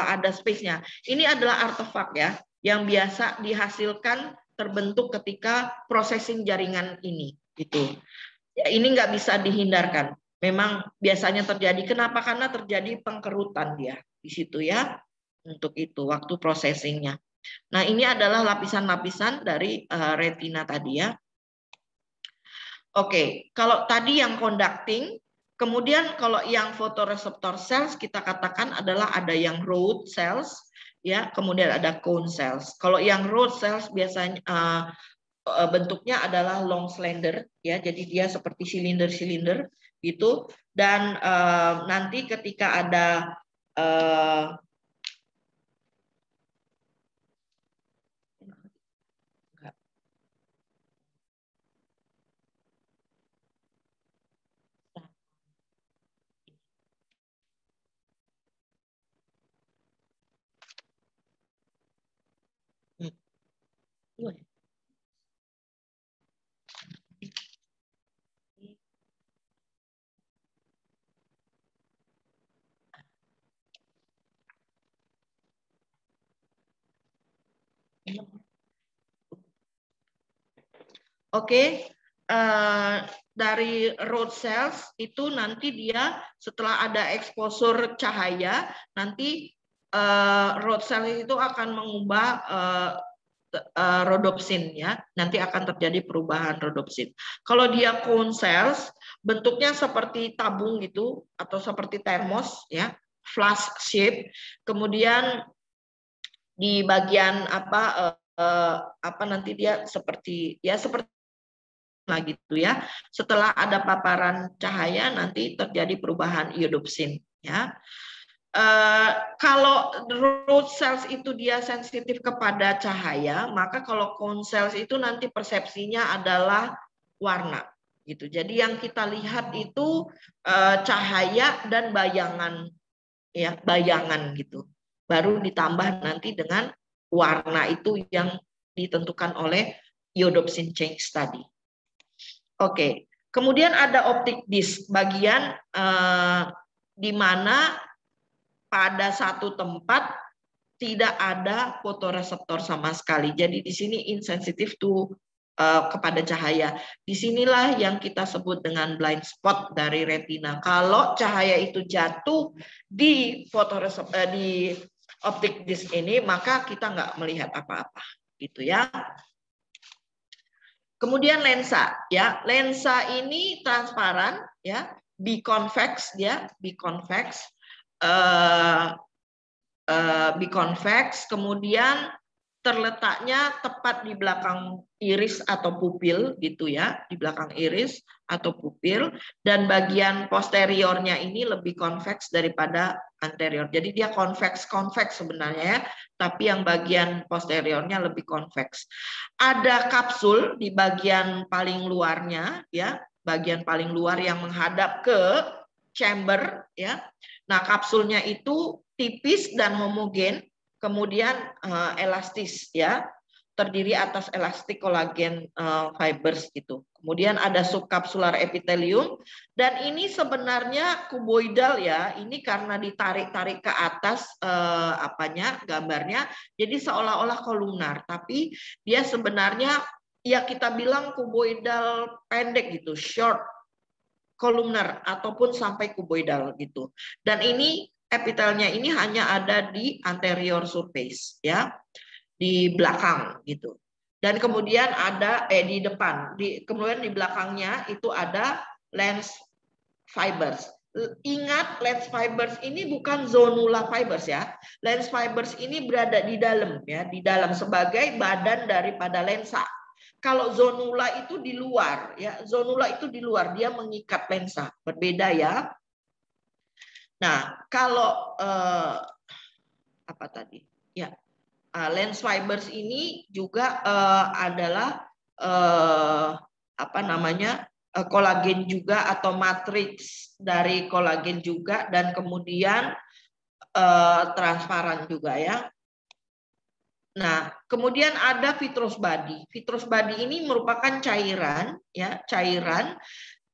Speaker 1: ada space-nya. Ini adalah artefak ya yang biasa dihasilkan terbentuk ketika processing jaringan ini gitu ya. Ini nggak bisa dihindarkan, memang biasanya terjadi. Kenapa? Karena terjadi pengkerutan dia di situ ya, untuk itu waktu processingnya. Nah, ini adalah lapisan-lapisan dari retina tadi ya. Oke, kalau tadi yang conducting, kemudian kalau yang photoreceptor cells kita katakan adalah ada yang rod cells, ya, kemudian ada cone cells. Kalau yang rod cells biasanya bentuknya adalah long slender, ya, jadi dia seperti silinder-silinder gitu. Dan nanti ketika ada Oke, dari rod cells itu nanti dia setelah ada exposure cahaya, nanti rod cells itu akan mengubah rhodopsin ya, nanti akan terjadi perubahan rhodopsin. Kalau dia cone cells, bentuknya seperti tabung gitu atau seperti termos ya, flask shape. Kemudian di bagian apa nanti dia seperti gitu ya. Setelah ada paparan cahaya nanti terjadi perubahan iodopsin ya. Kalau rod cells itu dia sensitif kepada cahaya, maka kalau cone cells itu nanti persepsinya adalah warna gitu. Jadi yang kita lihat itu cahaya dan bayangan ya, bayangan gitu. Baru ditambah nanti dengan warna itu yang ditentukan oleh iodopsin change tadi. Oke, kemudian ada optic disc, bagian di mana pada satu tempat tidak ada fotoreseptor sama sekali. Jadi di sini insensitif kepada cahaya. Disinilah yang kita sebut dengan blind spot dari retina. Kalau cahaya itu jatuh di fotoreseptor di optic disc ini, maka kita nggak melihat apa-apa, gitu ya. Kemudian lensa, ya, lensa ini transparan, ya, biconvex dia, biconvex. biconvex, kemudian terletaknya tepat di belakang iris atau pupil gitu ya, di belakang iris atau pupil, dan bagian posteriornya ini lebih konveks daripada anterior. Jadi dia konveks sebenarnya ya, tapi yang bagian posteriornya lebih konveks. Ada kapsul di bagian paling luarnya ya, bagian paling luar yang menghadap ke chamber ya. Nah, kapsulnya itu tipis dan homogen, kemudian elastis ya, terdiri atas elastik kolagen fibers gitu. Kemudian ada subkapsular epitelium, dan ini sebenarnya kuboidal ya. Ini karena ditarik-tarik ke atas gambarnya, jadi seolah-olah kolumnar, tapi dia sebenarnya ya kita bilang kuboidal pendek gitu, short kolumnar ataupun sampai kuboidal gitu. Dan ini epitelnya ini hanya ada di anterior surface ya, di belakang gitu. Dan kemudian ada di depan, kemudian di belakangnya itu ada lens fibers. Ingat, lens fibers ini bukan zonula fibers ya. Lens fibers ini berada di dalam ya, di dalam sebagai badan daripada lensa. Kalau zonula itu di luar ya, zonula itu di luar, dia mengikat lensa. Berbeda ya. Nah, kalau apa tadi? Ya. Lens fibers ini juga adalah kolagen juga atau matriks dari kolagen juga, dan kemudian transparan juga ya. Nah, kemudian ada vitreous body. Vitreous body ini merupakan cairan ya, cairan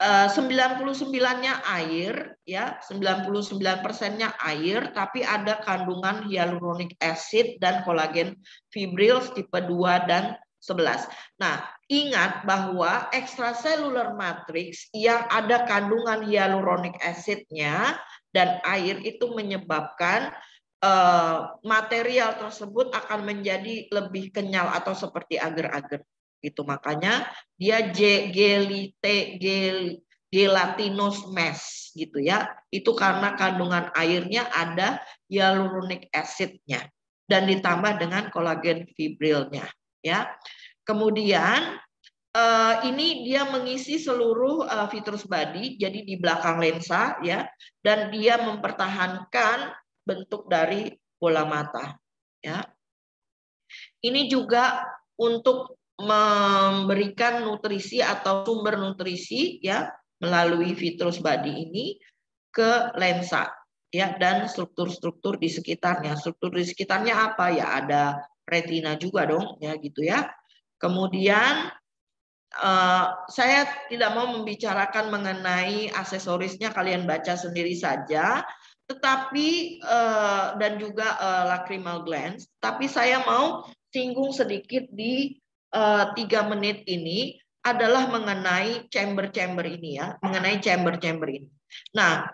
Speaker 1: 99-nya air ya, 99%-nya air, tapi ada kandungan hyaluronic acid dan kolagen fibril tipe 2 dan 11. Nah, ingat bahwa extracellular matrix yang ada kandungan hyaluronic acid-nya dan air itu menyebabkan material tersebut akan menjadi lebih kenyal atau seperti agar-agar gitu. Makanya dia gelatinous mass gitu ya. Itu karena kandungan airnya ada hyaluronic acid-nya dan ditambah dengan kolagen fibrilnya ya. Kemudian ini dia mengisi seluruh vitreous body, jadi di belakang lensa ya, dan dia mempertahankan bentuk dari bola mata ya. Ini juga untuk memberikan nutrisi atau sumber nutrisi ya melalui vitreous body ini ke lensa ya, dan struktur-struktur di sekitarnya. Struktur di sekitarnya apa ya? Ada retina juga dong ya gitu ya. Kemudian saya tidak mau membicarakan mengenai aksesorisnya, kalian baca sendiri saja. Tetapi dan juga lacrimal glands. Tapi saya mau singgung sedikit di 3 menit ini adalah mengenai chamber-chamber ini ya, mengenai chamber-chamber ini. Nah,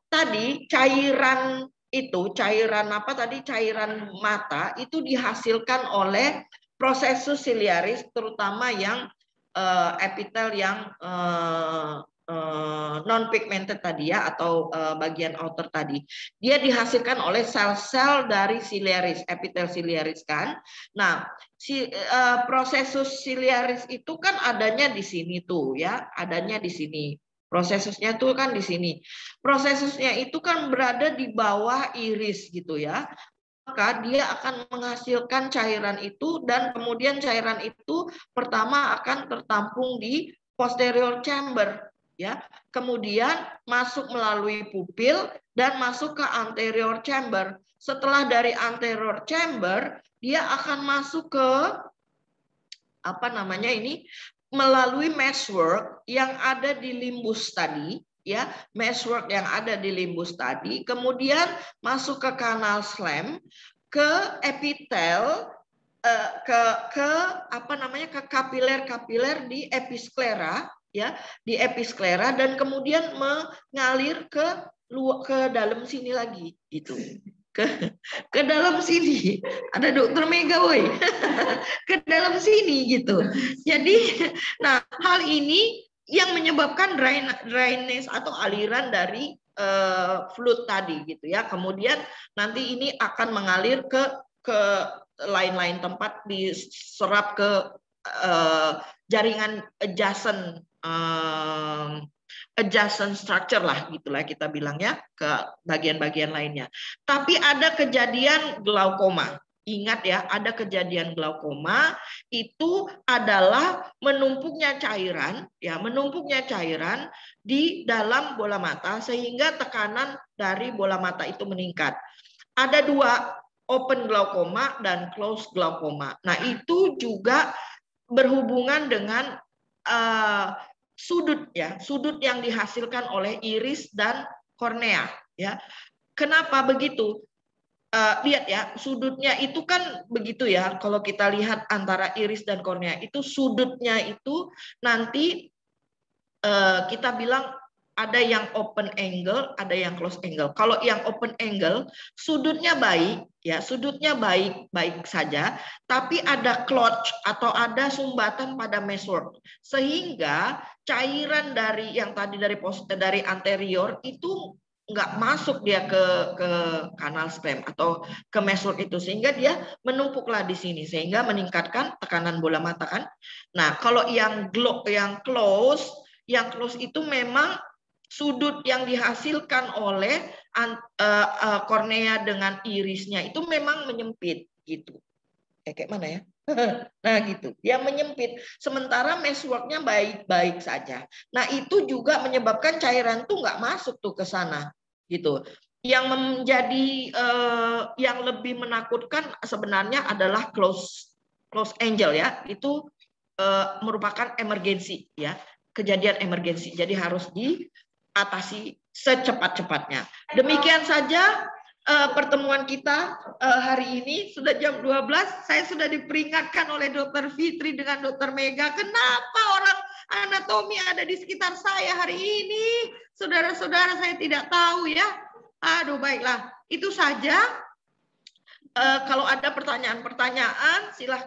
Speaker 1: tadi cairan itu, cairan apa tadi? Cairan mata itu dihasilkan oleh prosesus ciliaris, terutama yang epitel yang non-pigmented tadi ya, atau bagian outer tadi. Dia dihasilkan oleh sel-sel dari ciliaris, epitel ciliaris kan. Nah, prosesus ciliaris itu kan adanya di sini tuh ya, adanya di sini. Prosesusnya tuh kan di sini. Prosesusnya itu kan berada di bawah iris gitu ya. Maka dia akan menghasilkan cairan itu, dan kemudian cairan itu pertama akan tertampung di posterior chamber ya, kemudian masuk melalui pupil dan masuk ke anterior chamber. Setelah dari anterior chamber dia akan masuk ke melalui meshwork yang ada di limbus tadi ya, meshwork yang ada di limbus tadi, kemudian masuk ke kanal Schlemm, ke epitel, ke kapiler di episklera ya, di episklera, dan kemudian mengalir ke dalam sini lagi gitu. Ke dalam sini ada Dokter Mega woi. Ke dalam sini gitu. Jadi nah, hal ini yang menyebabkan dryness atau aliran dari fluid tadi gitu ya. Kemudian nanti ini akan mengalir ke lain-lain tempat, diserap ke jaringan adjacent structure lah gitulah kita bilangnya, ke bagian-bagian lainnya. Tapi ada kejadian glaukoma. Ingat ya, ada kejadian glaukoma itu adalah menumpuknya cairan di dalam bola mata sehingga tekanan dari bola mata itu meningkat. Ada dua, open glaukoma dan closed glaukoma. Nah, itu juga berhubungan dengan sudut yang dihasilkan oleh iris dan kornea ya. Kenapa begitu? Lihat ya, sudutnya itu kan begitu ya. Kalau kita lihat antara iris dan kornea itu sudutnya itu nanti kita bilang ada yang open angle, ada yang close angle. Kalau yang open angle, sudutnya baik baik saja, tapi ada clotch atau ada sumbatan pada meshwork, sehingga cairan dari yang tadi dari anterior itu nggak masuk dia ke kanal stem atau ke meshwork itu, sehingga dia menumpuklah di sini sehingga meningkatkan tekanan bola mata kan. Nah, kalau yang close itu memang sudut yang dihasilkan oleh kornea dengan irisnya itu memang menyempit gitu. Kayak mana ya? Nah gitu, dia menyempit. Sementara meshworknya baik-baik saja. Nah itu juga menyebabkan cairan tuh nggak masuk tuh ke sana gitu. Yang menjadi yang lebih menakutkan sebenarnya adalah close angle ya. Itu merupakan emergensi ya, kejadian emergensi. Jadi harus diatasi secepat-cepatnya. Demikian saja pertemuan kita hari ini. Sudah jam 12. Saya sudah diperingatkan oleh Dr. Fitri dengan Dr. Mega, kenapa orang anatomi ada di sekitar saya hari ini. Saudara-saudara, saya tidak tahu ya. Aduh, baiklah. Itu saja. Kalau ada pertanyaan-pertanyaan, silahkan.